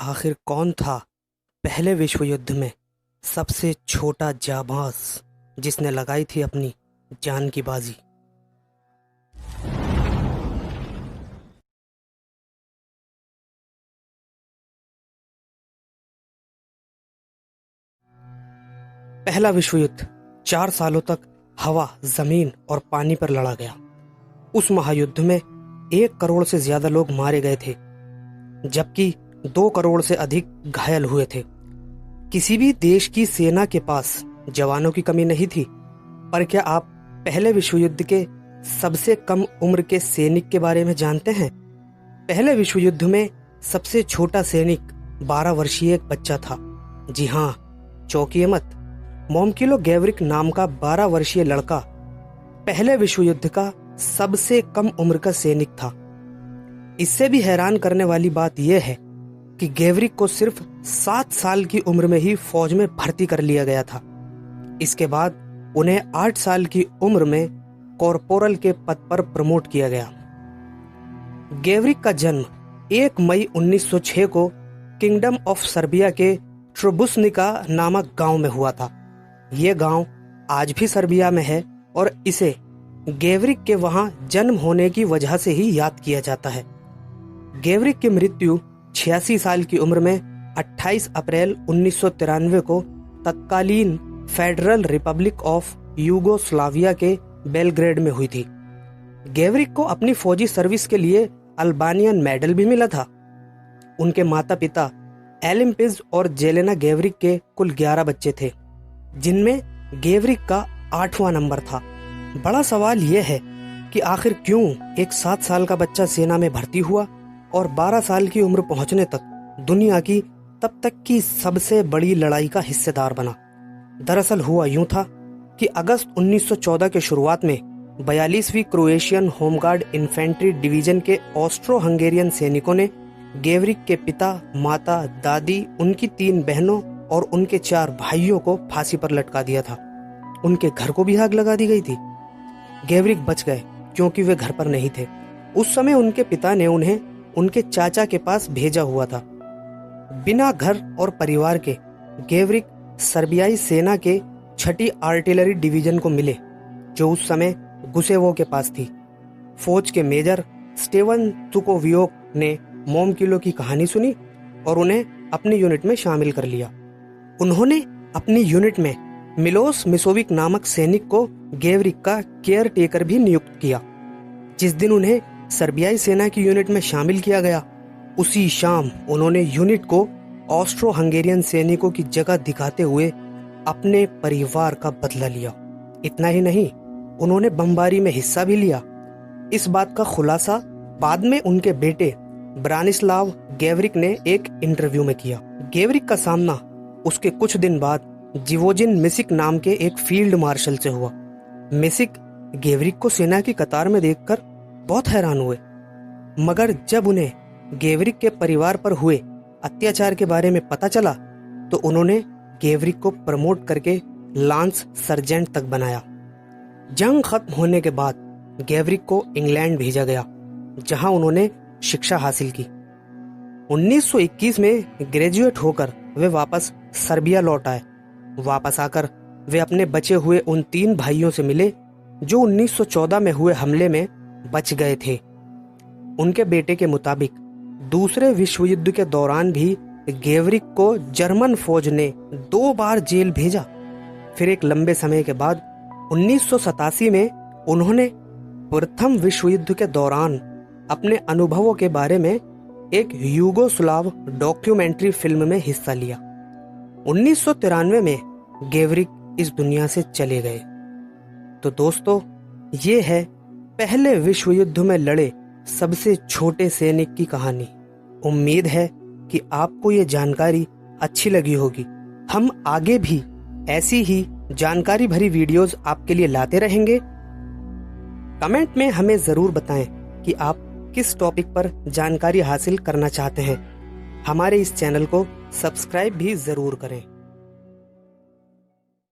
आखिर कौन था पहले विश्व युद्ध में सबसे छोटा जाबाज जिसने लगाई थी अपनी जान की बाजी। पहला विश्व युद्ध 4 सालों तक हवा, जमीन और पानी पर लड़ा गया। उस महायुद्ध में 1 करोड़ से ज्यादा लोग मारे गए थे, जबकि 2 करोड़ से अधिक घायल हुए थे। किसी भी देश की सेना के पास जवानों की कमी नहीं थी। पर क्या आप पहले विश्व युद्ध के सबसे कम उम्र के सैनिक के बारे में जानते हैं? पहले विश्व युद्ध में सबसे छोटा सैनिक 12 वर्षीय एक बच्चा था। जी हाँ, चौंकिए मत, मोमकिलो गैवरिक नाम का 12 वर्षीय लड़का पहले विश्व युद्ध का सबसे कम उम्र का सैनिक था। इससे भी हैरान करने वाली बात यह है कि गैवरिक को सिर्फ 7 साल की उम्र में ही फौज में भर्ती कर लिया गया था। इसके बाद उन्हें 8 साल की उम्र में कॉर्पोरल के पद पर प्रमोट किया गया। गैवरिक का जन्म 1 मई 1906 को किंगडम ऑफ सर्बिया के ट्रुबुसनिका नामक गांव में हुआ था। यह गांव आज भी सर्बिया में है और इसे गैवरिक के वहां जन्म होने की वजह से ही याद किया जाता है। गैवरिक की मृत्यु 86 साल की उम्र में 28 अप्रैल 1993 को तत्कालीन फेडरल रिपब्लिक ऑफ यूगोस्लाविया के बेलग्रेड में हुई थी। गैवरिक को अपनी फौजी सर्विस के लिए अल्बानियन मेडल भी मिला था। उनके माता पिता एलिम्पिज और जेलेना गैवरिक के कुल 11 बच्चे थे, जिनमें गैवरिक का 8वां नंबर था। बड़ा सवाल यह है कि आखिर क्यों एक 7 साल का बच्चा सेना में भर्ती हुआ और 12 साल की उम्र पहुंचने तक दुनिया की तब तक की सबसे बड़ी लड़ाई का हिस्सेदार बना। दरअसल हुआ यूं था कि अगस्त 1914 के शुरुआत में 42वीं क्रोएशियन होमगार्ड इन्फेंट्री डिवीजन के ऑस्ट्रो हंगेरियन सैनिकों ने गैवरिक के पिता, माता, दादी, उनकी 3 बहनों और उनके 4 भाइयों को फांसी पर लटका दिया था। उनके घर को भी आग लगा दी गई थी। गैवरिक बच गए क्योंकि वे घर पर नहीं थे। उस समय उनके पिता ने उन्हें उनके चाचा के पास भेजा हुआ था। बिना घर और परिवार के गैवरिक सर्बियाई सेना के 6ठी आर्टिलरी डिवीजन को मिले, जो उस समय गुसेवो के पास थी। फौज के मेजर स्टेवन तुकोवियोक ने मोमकिलो की कहानी सुनी और उन्हें अपनी यूनिट में शामिल कर लिया। उन्होंने अपनी यूनिट में मिलोस मिसोविक नामक सैनिक को गैवरिक का केयर टेकर भी नियुक्त किया। जिस दिन उन्हें सर्बियाई सेना की यूनिट में शामिल किया गया, उसी शाम उन्होंने यूनिट को ऑस्ट्रो हंगेरियन सैनिकों की जगह दिखाते हुए अपने परिवार का बदला लिया। इतना ही नहीं, उन्होंने बमबारी में हिस्सा भी लिया। इस बात का खुलासा बाद में उनके बेटे ब्रानिस्लाव गैवरिक ने एक इंटरव्यू में किया। गैवरिक का सामना उसके कुछ दिन बाद जिवोजिन मिसिक नाम के एक फील्ड मार्शल से हुआ। मिसिक गैवरिक को सेना की कतार में देखकर बहुत हैरान हुए, मगर जब उन्हें गैवरिक के परिवार पर हुए अत्याचार के बारे में पता चला तो उन्होंने गैवरिक को प्रमोट करके लांस सर्जेंट तक बनाया। जंग खत्म होने के बाद गैवरिक को इंग्लैंड भेजा गया, जहां उन्होंने शिक्षा हासिल की। 1921 में ग्रेजुएट होकर वे वापस सर्बिया लौट आए। वापस आकर वे अपने बचे हुए उन 3 भाइयों से मिले जो 1914 में हुए हमले में बच गए थे। उनके बेटे के मुताबिक दूसरे विश्व युद्ध के दौरान भी गैवरिक को जर्मन फौज ने 2 बार जेल भेजा। फिर एक लंबे समय के बाद 1987 में उन्होंने प्रथम विश्व युद्ध के दौरान अपने अनुभवों के बारे में एक यूगोस्लाव डॉक्यूमेंट्री फिल्म में हिस्सा लिया। 1993 में गैवरिक इस दुनिया से चले गए। तो दोस्तों, ये है पहले विश्व युद्ध में लड़े सबसे छोटे सैनिक की कहानी। उम्मीद है कि आपको ये जानकारी अच्छी लगी होगी। हम आगे भी ऐसी ही जानकारी भरी वीडियोस आपके लिए लाते रहेंगे। कमेंट में हमें जरूर बताएं कि आप किस टॉपिक पर जानकारी हासिल करना चाहते हैं। हमारे इस चैनल को सब्सक्राइब भी जरूर करें।